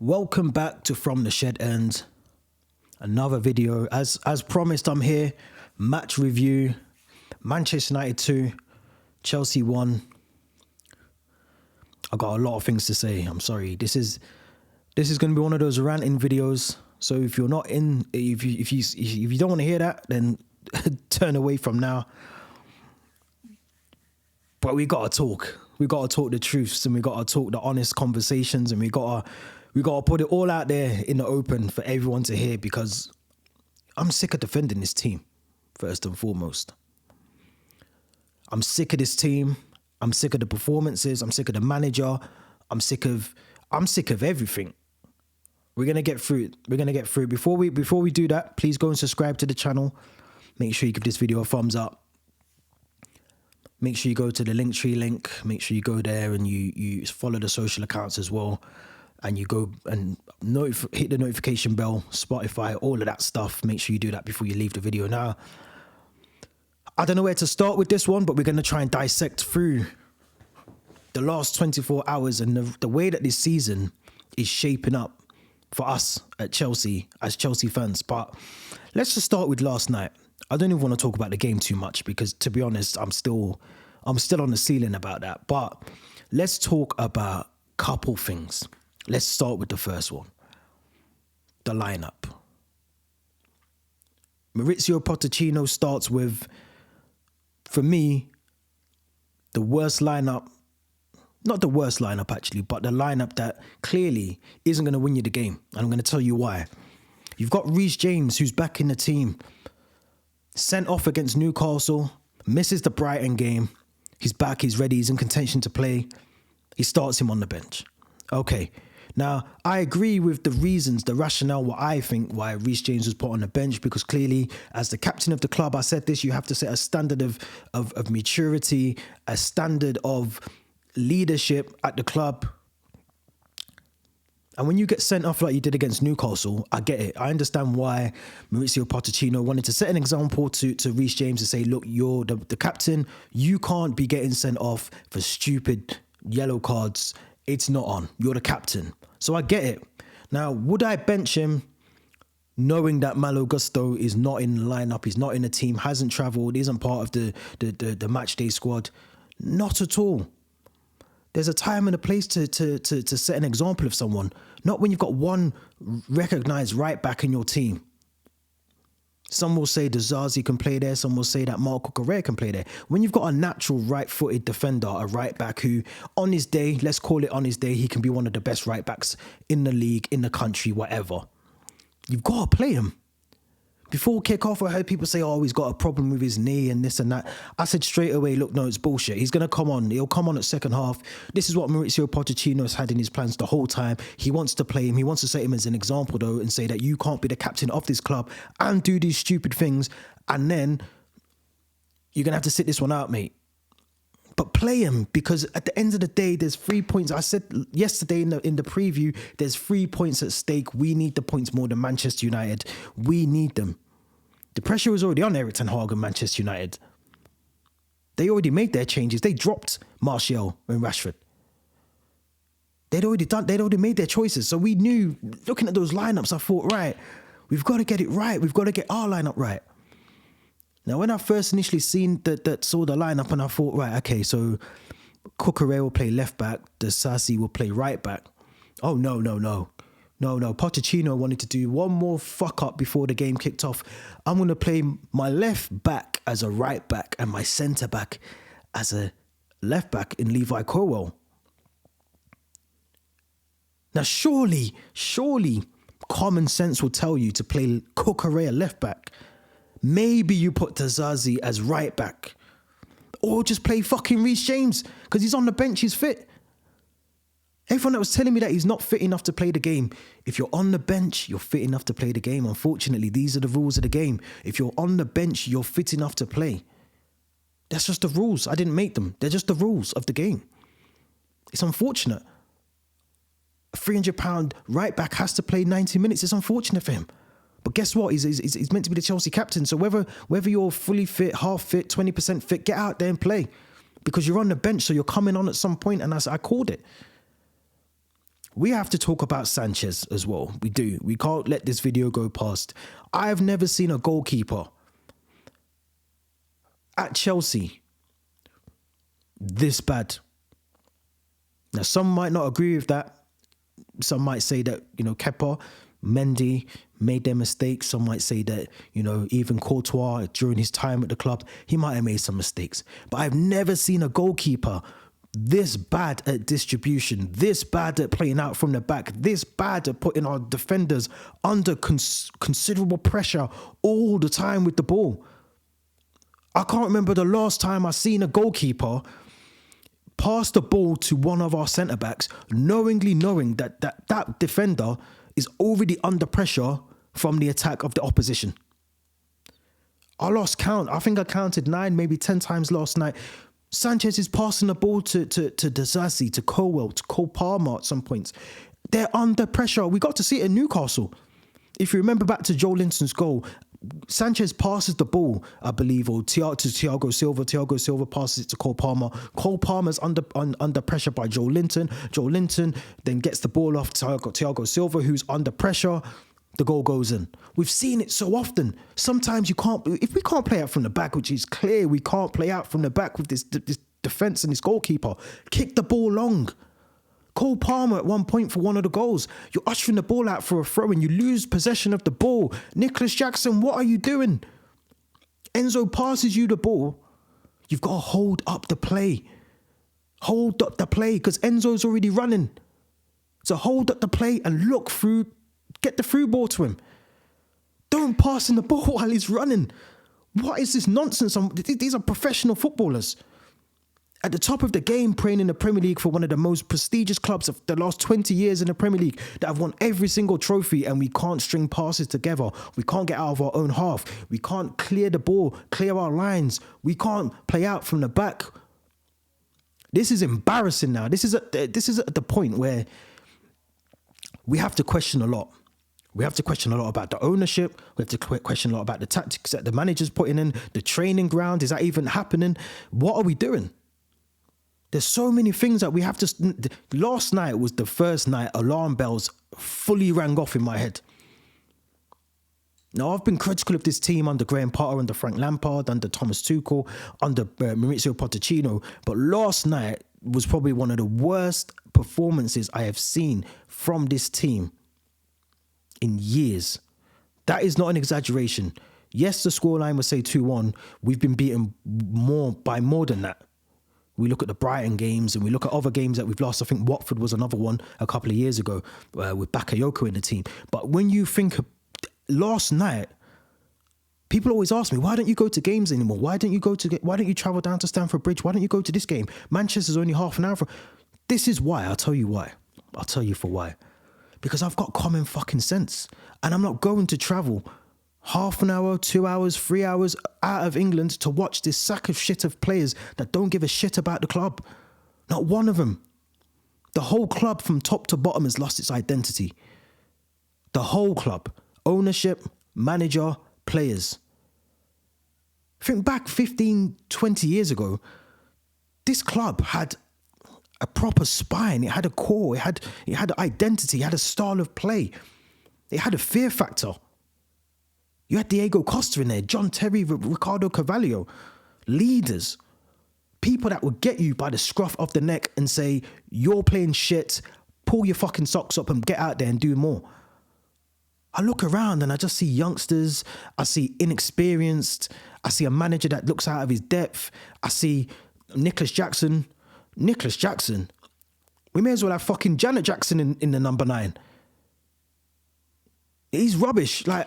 Welcome back to From the Shed End. Another video. As promised, I'm here. Match review. Manchester United 2, Chelsea 1. I got a lot of things to say. I'm sorry. This is going to be one of those ranting videos. So if you're not in, if you don't want to hear that, then turn away from now. But we gotta talk. We gotta talk the truths, and we gotta talk the honest conversations, and we gotta put it all out there in the open for everyone to hear, because I'm sick of defending this team, first and foremost. I'm sick of this team. I'm sick of the performances. I'm sick of the manager. I'm sick of everything. We're gonna get through it. We're gonna get through it. Before we do that, please go and subscribe to the channel. Make sure you give this video a thumbs up. Make sure you go to the Linktree link. Make sure you go there and you follow the social accounts as well. And you go and hit the notification bell, Spotify, all of that stuff. Make sure you do that before you leave the video. Now, I don't know where to start with this one, but we're going to try and dissect through the last 24 hours and the way that this season is shaping up for us at Chelsea as Chelsea fans. But let's just start with last night. I don't even want to talk about the game too much because, to be honest, I'm still on the ceiling about that. But let's talk about a couple things. Let's start with the first one. The lineup. Mauricio Pochettino starts with, for me, the worst lineup. Not the worst lineup, actually, but the lineup that clearly isn't going to win you the game. And I'm going to tell you why. You've got Reece James, who's back in the team. Sent off against Newcastle. Misses the Brighton game. He's back, he's ready, he's in contention to play. He starts him on the bench. Okay. Now, I agree with the reasons, the rationale, what I think why Reece James was put on the bench, because clearly, as the captain of the club, I said this, you have to set a standard of maturity, a standard of leadership at the club. And when you get sent off like you did against Newcastle, I get it. I understand why Mauricio Pochettino wanted to set an example to Reece James and say, look, you're the captain. You can't be getting sent off for stupid yellow cards. It's not on. You're the captain. So I get it. Now, would I bench him knowing that Malo Gusto is not in the lineup, he's not in the team, hasn't travelled, isn't part of the match day squad? Not at all. There's a time and a place to set an example of someone. Not when you've got one recognised right back in your team. Some will say Zazi can play there. Some will say that Marco Correa can play there. When you've got a natural right-footed defender, a right back who, on his day, let's call it on his day, he can be one of the best right backs in the league, in the country, whatever. You've got to play him. Before kick-off, I heard people say, oh, he's got a problem with his knee and this and that. I said straight away, look, no, it's bullshit. He's going to come on. He'll come on at second half. This is what Mauricio Pochettino has had in his plans the whole time. He wants to play him. He wants to set him as an example, though, and say that you can't be the captain of this club and do these stupid things. And then you're going to have to sit this one out, mate. But play him, because at the end of the day, there's 3 points. I said yesterday in the preview, there's 3 points at stake. We need the points more than Manchester United. We need them. The pressure was already on Erik ten Hag and Manchester United. They already made their changes. They dropped Martial and Rashford. They'd already made their choices. So we knew, looking at those lineups, I thought, right, we've got to get it right. We've got to get our lineup right. Now, when I first initially saw the lineup, and I thought, right, okay, so Cucurella will play left back, Disgrace will play right back. Oh, no. Pochettino wanted to do one more fuck up before the game kicked off. I'm going to play my left back as a right back and my centre back as a left back in Levi Colwill. Now, surely, common sense will tell you to play Cucurella left back. Maybe you put Zazi as right back. Or just play fucking Reece James, because he's on the bench, he's fit. Everyone that was telling me that he's not fit enough to play the game. If you're on the bench, you're fit enough to play the game. Unfortunately, these are the rules of the game. If you're on the bench, you're fit enough to play. That's just the rules. I didn't make them. They're just the rules of the game. It's unfortunate. A £300 right back has to play 90 minutes. It's unfortunate for him. But guess what? He's meant to be the Chelsea captain. So whether you're fully fit, half fit, 20% fit, get out there and play. Because you're on the bench, so you're coming on at some point, and I called it. we have to talk about Sanchez as well. We do. We can't let this video go past. I've never seen a goalkeeper at Chelsea this bad. Now, some might not agree with that. Some might say that, Kepa, Mendy made their mistakes. Some might say that, even Courtois, during his time at the club, he might have made some mistakes. But I've never seen a goalkeeper this bad at distribution, this bad at playing out from the back, this bad at putting our defenders under considerable pressure all the time with the ball. I can't remember the last time I seen a goalkeeper pass the ball to one of our centre-backs, knowingly knowing that defender is already under pressure from the attack of the opposition. I lost count. I think I counted 9, maybe 10 times last night. Sanchez is passing the ball to Disgrace, to Colwell, to Cole Palmer at some points. They're under pressure. We got to see it in Newcastle. If you remember back to Joe Linton's goal, Sanchez passes the ball, I believe, or to Thiago Silva. Thiago Silva passes it to Cole Palmer. Cole Palmer's under pressure by Joe Linton. Joe Linton then gets the ball off Thiago Silva, who's under pressure. The goal goes in. We've seen it so often. Sometimes if we can't play out from the back, which is clear, we can't play out from the back with this defence and this goalkeeper. Kick the ball long. Cole Palmer at one point for one of the goals. You're ushering the ball out for a throw and you lose possession of the ball. Nicholas Jackson, what are you doing? Enzo passes you the ball. You've got to hold up the play. Hold up the play because Enzo's already running. So hold up the play and look through. Get the through ball to him. Don't pass in the ball while he's running. What is this nonsense? These are professional footballers. At the top of the game, playing in the Premier League for one of the most prestigious clubs of the last 20 years in the Premier League that have won every single trophy, and we can't string passes together. We can't get out of our own half. We can't clear the ball, clear our lines. We can't play out from the back. This is embarrassing now. This is at the point where we have to question a lot. We have to question a lot about the ownership. We have to question a lot about the tactics that the manager's putting in, the training ground. Is that even happening? What are we doing? There's so many things that we have to... Last night was the first night alarm bells fully rang off in my head. Now, I've been critical of this team under Graham Potter, under Frank Lampard, under Thomas Tuchel, under Maurizio Pochettino. But last night was probably one of the worst performances I have seen from this team in years. That is not an exaggeration. Yes, the scoreline was say 2-1. We've been beaten by more than that. We look at the Brighton games and we look at other games that we've lost. I think Watford was another one a couple of years ago with Bakayoko in the team. But when you think last night, people always ask me, why don't you go to games anymore? Why don't you travel down to Stamford Bridge? Why don't you go to this game? Manchester's only half an hour. This is why. I'll tell you why. I'll tell you for why. Because I've got common fucking sense. And I'm not going to travel half an hour, 2 hours, 3 hours out of England to watch this sack of shit of players that don't give a shit about the club. Not one of them. The whole club from top to bottom has lost its identity. The whole club. Ownership, manager, players. Think back 15, 20 years ago, this club had a proper spine. It had a core. It had an identity. It had a style of play. It had a fear factor. You had Diego Costa in there, John Terry, Ricardo Carvalho, leaders, people that would get you by the scruff of the neck and say, you're playing shit, pull your fucking socks up and get out there and do more. I look around and I just see youngsters, I see inexperienced, I see a manager that looks out of his depth, I see Nicholas Jackson. Nicholas Jackson? We may as well have fucking Janet Jackson in the number 9. He's rubbish. Like,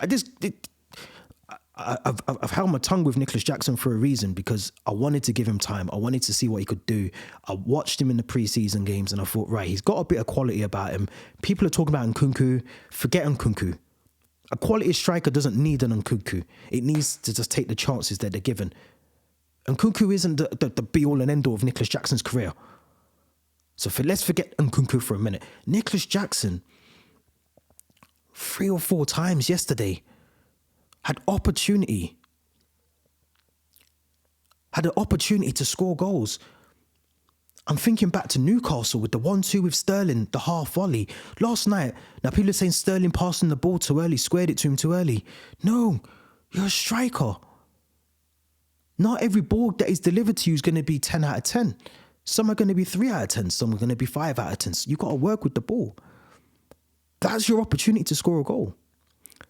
I've held my tongue with Nicholas Jackson for a reason, because I wanted to give him time. I wanted to see what he could do. I watched him in the pre-season games and I thought, right, he's got a bit of quality about him. People are talking about Nkunku. Forget Nkunku. A quality striker doesn't need an Nkunku. It needs to just take the chances that they're given. Nkunku isn't the be-all and end-all of Nicholas Jackson's career. So let's forget Nkunku for a minute. Nicholas Jackson, 3 or 4 times yesterday, had an opportunity to score goals. I'm thinking back to Newcastle with the 1-2 with Sterling, the half volley. Last night, now people are saying Sterling passing the ball too early, squared it to him too early. No, you're a striker. Not every ball that is delivered to you is going to be 10 out of 10. Some are going to be 3 out of 10. Some are going to be 5 out of 10. So you got to work with the ball. That's your opportunity to score a goal.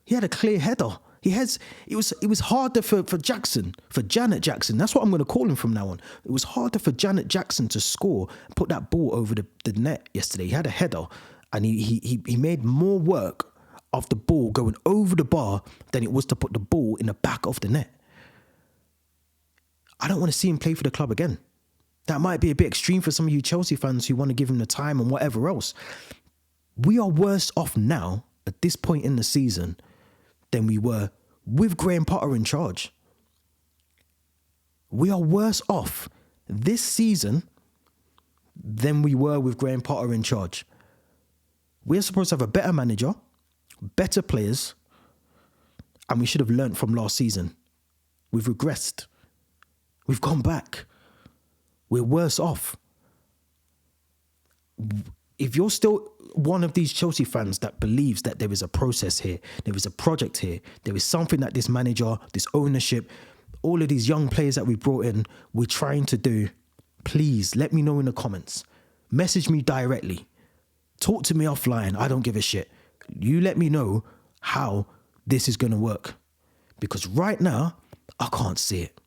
He had a clear header. It was harder for Jackson, for Janet Jackson. That's what I'm going to call him from now on. It was harder for Janet Jackson to score, put that ball over the net yesterday. He had a header and he made more work of the ball going over the bar than it was to put the ball in the back of the net. I don't want to see him play for the club again. That might be a bit extreme for some of you Chelsea fans who want to give him the time and whatever else. We are worse off now at this point in the season than we were with Graham Potter in charge. We are worse off this season than we were with Graham Potter in charge. We're supposed to have a better manager, better players, and we should have learnt from last season. We've regressed. We've gone back. We're worse off. If you're still one of these Chelsea fans that believes that there is a process here, there is a project here, there is something that this manager, this ownership, all of these young players that we brought in, we're trying to do, please let me know in the comments. Message me directly. Talk to me offline. I don't give a shit. You let me know how this is going to work. Because right now, I can't see it.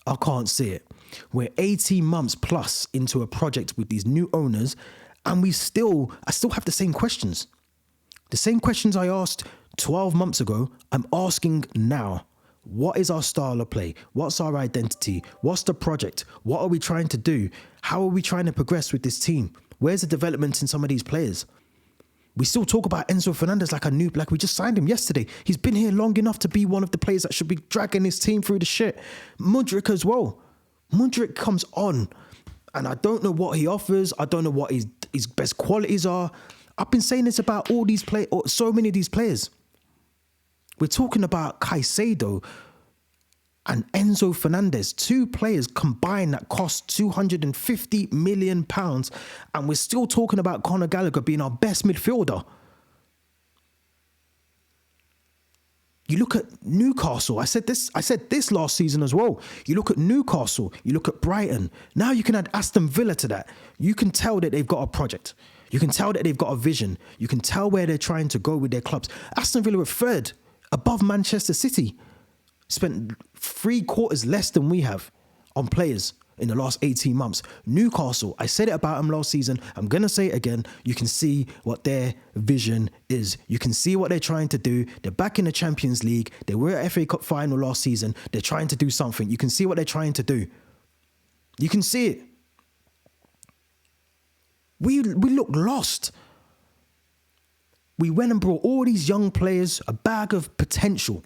I can't see it. We're 18 months plus into a project with these new owners, and I still have the same questions. The same questions I asked 12 months ago, I'm asking now. What is our style of play? What's our identity? What's the project? What are we trying to do? How are we trying to progress with this team? Where's the development in some of these players? We still talk about Enzo Fernandez like we just signed him yesterday. He's been here long enough to be one of the players that should be dragging his team through the shit. Mudryk as well. Mudryk comes on, and I don't know what he offers. I don't know what his best qualities are. I've been saying this about all these so many of these players. We're talking about Caicedo and Enzo Fernandez, 2 players combined that cost £250 million, and we're still talking about Conor Gallagher being our best midfielder. You look at Newcastle. I said this last season as well. You look at Newcastle. You look at Brighton. Now you can add Aston Villa to that. You can tell that they've got a project. You can tell that they've got a vision. You can tell where they're trying to go with their clubs. Aston Villa were 3rd, above Manchester City. Spent 3/4 less than we have on players in the last 18 months. Newcastle, I said it about them last season. I'm going to say it again. You can see what their vision is. You can see what they're trying to do. They're back in the Champions League. They were at FA Cup final last season. They're trying to do something. You can see what they're trying to do. You can see it. We look lost. We went and brought all these young players, a bag of potential.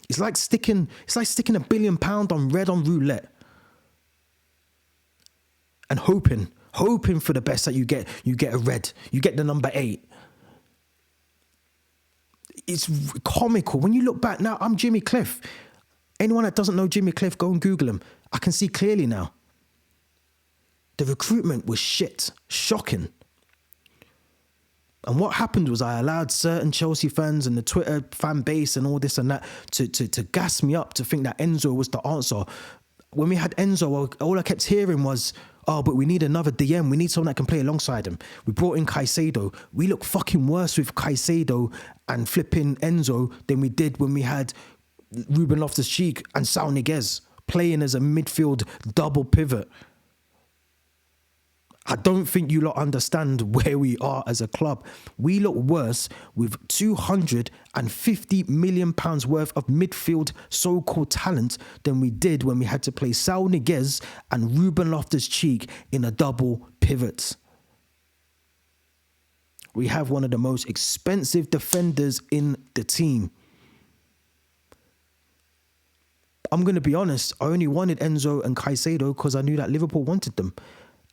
It's like sticking £1 billion on red on roulette. And hoping for the best that you get a red. You get the number 8. It's comical. When you look back now, I'm Jimmy Cliff. Anyone that doesn't know Jimmy Cliff, go and Google him. I can see clearly now. The recruitment was shit. Shocking. And what happened was I allowed certain Chelsea fans and the Twitter fan base and all this and that to gas me up to think that Enzo was the answer. When we had Enzo, all I kept hearing was, oh, but we need another DM. We need someone that can play alongside him. We brought in Caicedo. We look fucking worse with Caicedo and flipping Enzo than we did when we had Ruben Loftus-Cheek and Saul Niguez playing as a midfield double pivot. I don't think you lot understand where we are as a club. We look worse with £250 million worth of midfield so-called talent than we did when we had to play Saul Niguez and Ruben Loftus-Cheek in a double pivot. We have one of the most expensive defenders in the team. I'm going to be honest, I only wanted Enzo and Caicedo because I knew that Liverpool wanted them.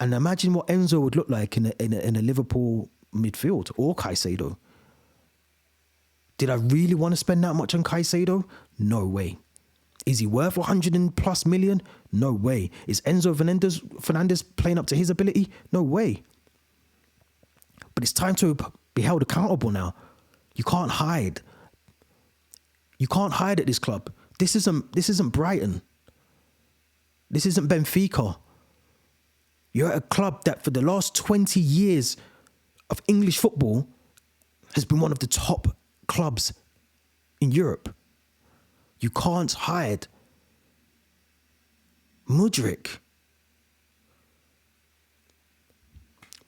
And imagine what Enzo would look like in a Liverpool midfield, or Caicedo. Did I really want to spend that much on Caicedo? No way. Is he worth 100 and plus million? No way. Is Enzo Fernandez playing up to his ability? No way. But it's time to be held accountable now. You can't hide. You can't hide at this club. This isn't Brighton. This isn't Benfica. You're at a club that for the last 20 years of English football has been one of the top clubs in Europe. You can't hide. Mudryk.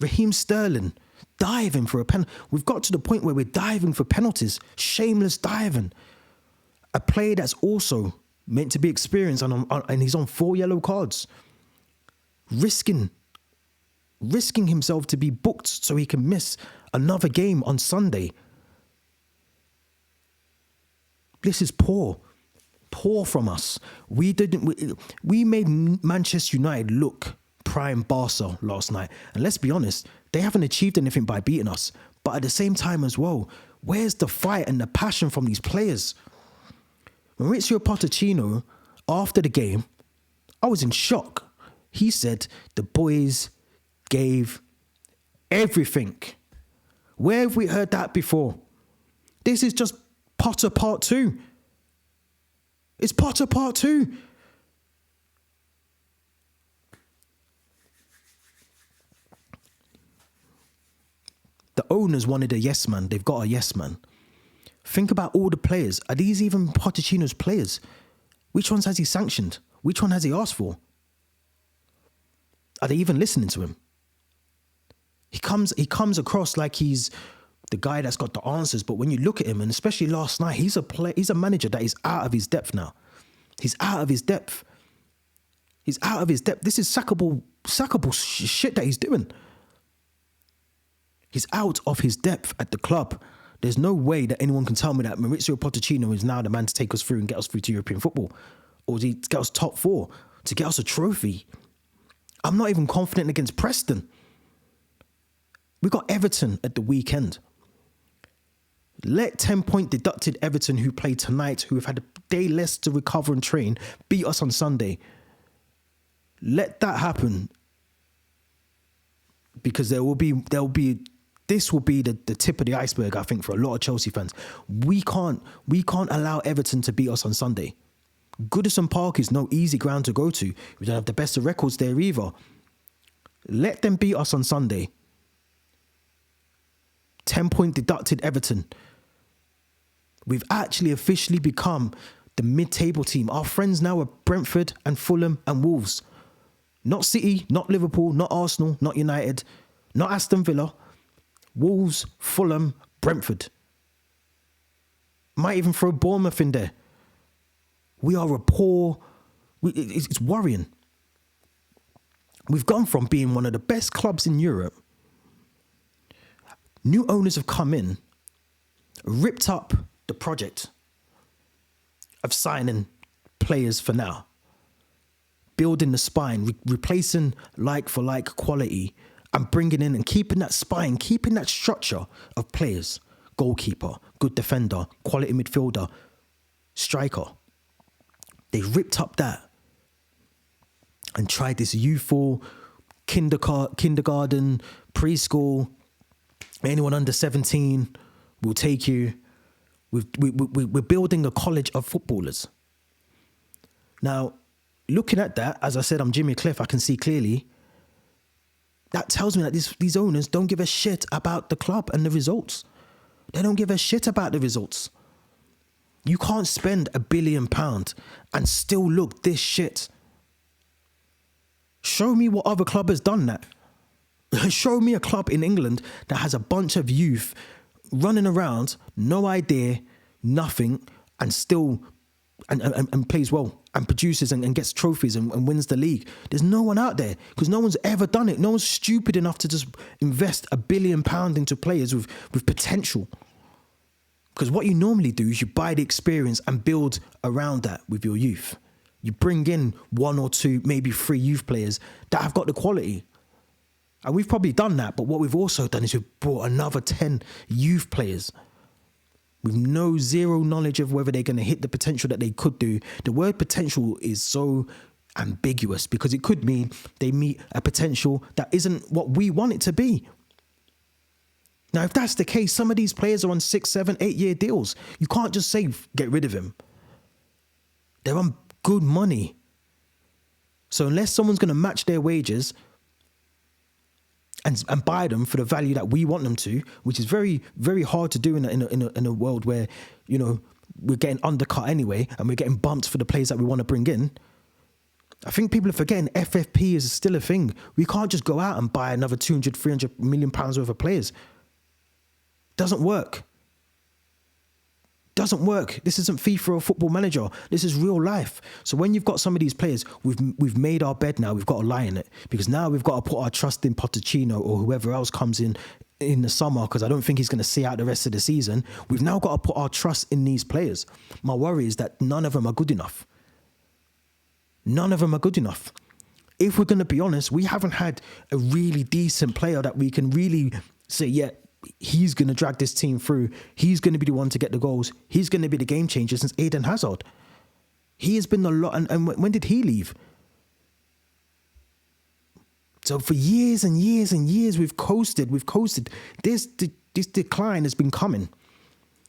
Raheem Sterling diving for a penalty. We've got to the point where we're diving for penalties. Shameless diving. A player that's also meant to be experienced and he's on 4 yellow cards. Risking himself to be booked so he can miss another game on Sunday. This is poor from us. We made Manchester United look prime Barca last night. And let's be honest, they haven't achieved anything by beating us. But at the same time as well, where's the fight and the passion from these players? Maurizio Pochettino, after the game, I was in shock. He said the boys gave everything. Where have we heard that before? This is just Potter Part 2. It's Potter Part 2. The owners wanted a yes man. They've got a yes man. Think about all the players. Are these even Pochettino's players? Which ones has he sanctioned? Which one has he asked for? Are they even listening to him? He comes across like he's the guy that's got the answers, but when you look at him, and especially last night, he's a manager that is out of his depth now. He's out of his depth. He's out of his depth. This is sackable shit that he's doing. He's out of his depth at the club. There's no way that anyone can tell me that Maurizio Pochettino is now the man to take us through and get us through to European football, or to get us top 4, to get us a trophy. I'm not even confident against Preston. We got Everton at the weekend. Let 10-point deducted Everton, who play tonight, who have had a day less to recover and train, beat us on Sunday. Let that happen, because this will be the tip of the iceberg, I think, for a lot of Chelsea fans. We can't allow Everton to beat us on Sunday. Goodison Park is no easy ground to go to. We don't have the best of records there either. Let them beat us on Sunday. 10-point deducted Everton. We've actually officially become the mid-table team. Our friends now are Brentford and Fulham and Wolves. Not City, not Liverpool, not Arsenal, not United, not Aston Villa. Wolves, Fulham, Brentford. Might even throw Bournemouth in there. We are it's worrying. We've gone from being one of the best clubs in Europe. New owners have come in, ripped up the project of signing players for now, building the spine, replacing like-for-like quality, and bringing in and keeping that spine, keeping that structure of players. Goalkeeper, good defender, quality midfielder, striker. They ripped up that and tried this youthful kindergarten, preschool, anyone under 17 will take you. We're building a college of footballers. Now, looking at that, as I said, I'm Jimmy Cliff, I can see clearly. That tells me that these owners don't give a shit about the club and the results. They don't give a shit about the results. You can't spend £1 billion and still look this shit. Show me what other club has done that. Show me a club in England that has a bunch of youth running around, no idea, nothing, and still and plays well and produces and gets trophies and wins the league. There's no one out there, because no one's ever done it. No one's stupid enough to just invest £1 billion into players with potential. Because what you normally do is you buy the experience and build around that with your youth. You bring in 1 or 2, maybe 3 youth players that have got the quality. And we've probably done that, but what we've also done is we've brought another 10 youth players. with no zero knowledge of whether they're going to hit the potential that they could do. The word potential is so ambiguous because it could mean they meet a potential that isn't what we want it to be. Now, if that's the case, some of these players are on 6, 7, 8 year deals. You can't just say, get rid of him. They're on good money. So unless someone's going to match their wages and buy them for the value that we want them to, which is very, very hard to do in a world where, you know, we're getting undercut anyway and we're getting bumped for the players that we want to bring in. I think people are forgetting FFP is still a thing. We can't just go out and buy another 200, 300 million pounds worth of players. Doesn't work. Doesn't work. This isn't FIFA or Football Manager. This is real life. So when you've got some of these players, we've made our bed now. We've got to lie in it because now we've got to put our trust in Pochettino or whoever else comes in the summer because I don't think he's going to see out the rest of the season. We've now got to put our trust in these players. My worry is that none of them are good enough. None of them are good enough. If we're going to be honest, we haven't had a really decent player that we can really say, yeah, he's going to drag this team through. He's going to be the one to get the goals. He's going to be the game changer since Eden Hazard. He has been a lot. And when did he leave? So for years and years and years, we've coasted. This decline has been coming.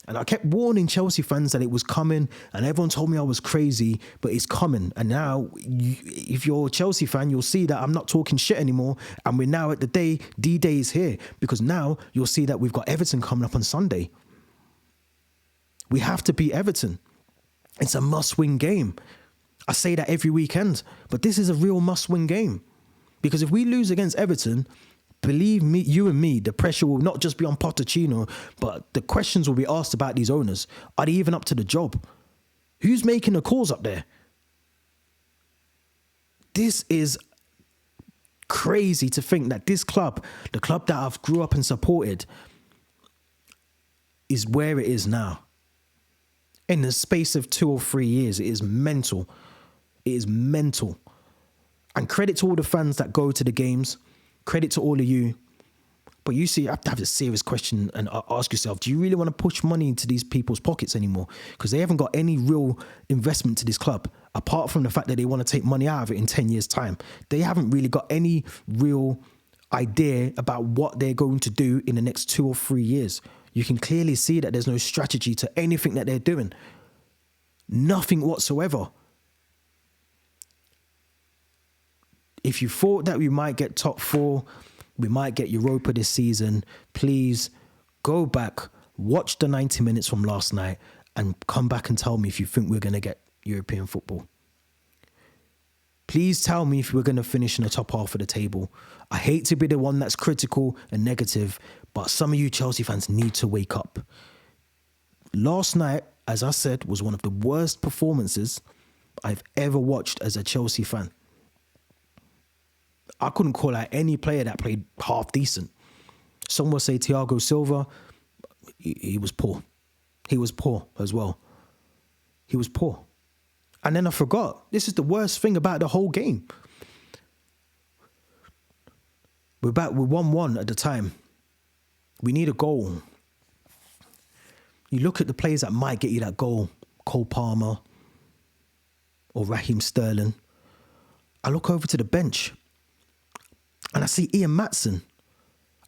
And I kept warning Chelsea fans that it was coming, and everyone told me I was crazy, but it's coming. And now, if you're a Chelsea fan, you'll see that I'm not talking shit anymore, and we're now at the day, D-Day is here, because now you'll see that we've got Everton coming up on Sunday. We have to beat Everton. It's a must-win game. I say that every weekend, but this is a real must-win game. Because if we lose against Everton, believe me, you and me, the pressure will not just be on Pochettino, but the questions will be asked about these owners. Are they even up to the job? Who's making the calls up there? This is crazy to think that this club, the club that I've grew up and supported, is where it is now. In the space of 2 or 3 years, it is mental. It is mental. And credit to all the fans that go to the games. Credit to all of you. But you see, you have to have a serious question and ask yourself, do you really want to push money into these people's pockets anymore? Because they haven't got any real investment to this club, apart from the fact that they want to take money out of it in 10 years' time. They haven't really got any real idea about what they're going to do in the next 2 or 3 years. You can clearly see that there's no strategy to anything that they're doing. Nothing whatsoever. If you thought that we might get top 4, we might get Europa this season, please go back, watch the 90 minutes from last night and come back and tell me if you think we're going to get European football. Please tell me if we're going to finish in the top half of the table. I hate to be the one that's critical and negative, but some of you Chelsea fans need to wake up. Last night, as I said, was one of the worst performances I've ever watched as a Chelsea fan. I couldn't call out any player that played half decent. Some will say Thiago Silva, he was poor. He was poor as well. He was poor. And then I forgot, this is the worst thing about the whole game. We're 1-1 at the time. We need a goal. You look at the players that might get you that goal, Cole Palmer or Raheem Sterling. I look over to the bench and I see Ian Maatsen.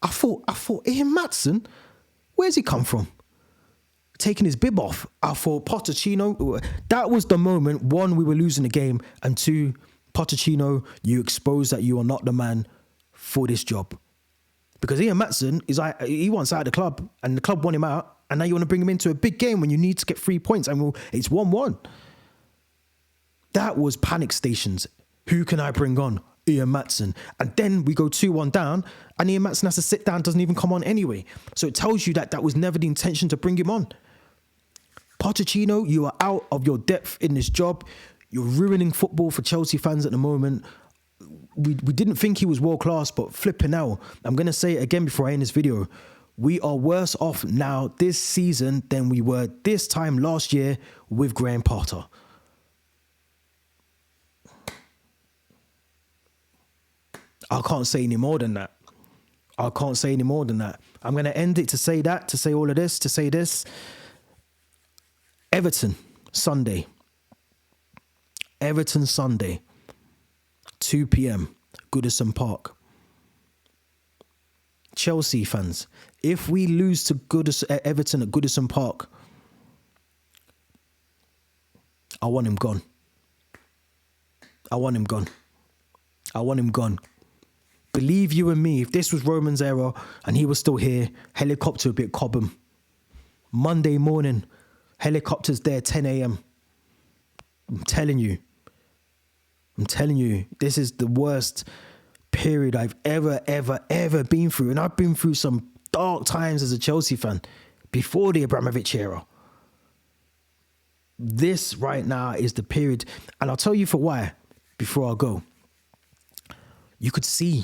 I thought, Ian Maatsen? Where's he come from? Taking his bib off. I thought, Pochettino, that was the moment, 1, we were losing the game, and 2, Pochettino, you exposed that you are not the man for this job. Because Ian Maatsen, he wants out of the club, and the club want him out, and now you want to bring him into a big game when you need to get 3 points, and it's 1-1. That was panic stations. Who can I bring on? Ian Maatsen. And then we go 2-1 down, and Ian Maatsen has to sit down, doesn't even come on anyway. So it tells you that was never the intention to bring him on. Pochettino, you are out of your depth in this job. You're ruining football for Chelsea fans at the moment. We didn't think he was world class, but flipping out. I'm going to say it again before I end this video. We are worse off now this season than we were this time last year with Graham Potter. I can't say any more than that. I'm going to end it to say that, to say all of this, to say this. Everton, Sunday. Everton, Sunday. 2 p.m. Goodison Park. Chelsea fans, if we lose to Everton at Goodison Park, I want him gone. I want him gone. I want him gone. Believe you and me, if this was Roman's era and he was still here, helicopter would be at Cobham. Monday morning, helicopters there, 10 a.m. I'm telling you, this is the worst period I've ever been through. And I've been through some dark times as a Chelsea fan before the Abramovich era. This right now is the period. And I'll tell you for why before I go. You could see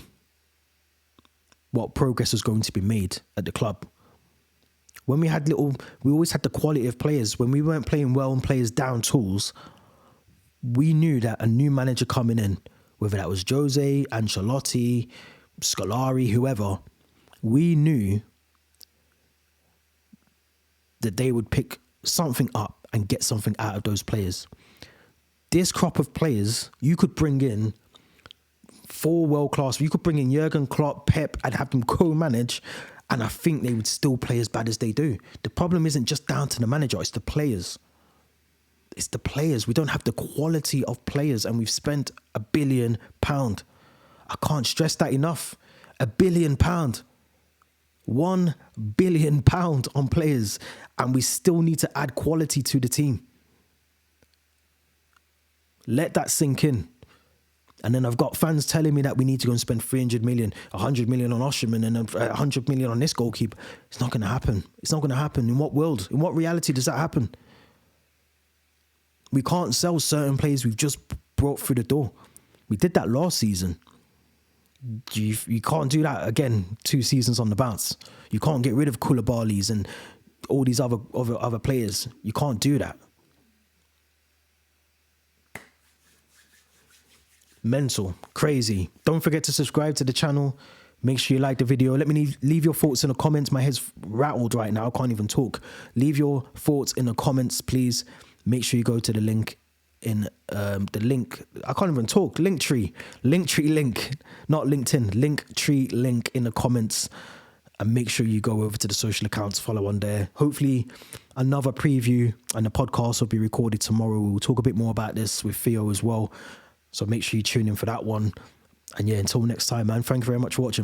what progress was going to be made at the club. When we always had the quality of players. When we weren't playing well and players down tools, we knew that a new manager coming in, whether that was Jose, Ancelotti, Scolari, whoever, we knew that they would pick something up and get something out of those players. This crop of players, you could bring in 4 world-class. You could bring in Jurgen Klopp, Pep, and have them co-manage, and I think they would still play as bad as they do. The problem isn't just down to the manager, it's the players. It's the players. We don't have the quality of players, and we've spent £1 billion. I can't stress that enough. £1 billion. £1 billion on players, and we still need to add quality to the team. Let that sink in. And then I've got fans telling me that we need to go and spend 300 million, 100 million on Osimhen and 100 million on this goalkeeper. It's not going to happen. It's not going to happen. In what world? In what reality does that happen? We can't sell certain players we've just brought through the door. We did that last season. You can't do that again 2 seasons on the bounce. You can't get rid of Koulibaly's and all these other players. You can't do that. Mental, crazy. Don't forget to subscribe to the channel. Make sure you like the video. Let me leave your thoughts in the comments. My head's rattled right now. I can't even talk. Leave your thoughts in the comments, please. Make sure you go to the link in the link. I can't even talk. Linktree link, not LinkedIn. Linktree link in the comments. And make sure you go over to the social accounts, follow on there. Hopefully another preview and the podcast will be recorded tomorrow. We'll talk a bit more about this with Theo as well. So make sure you tune in for that one. And yeah, until next time, man, thank you very much for watching.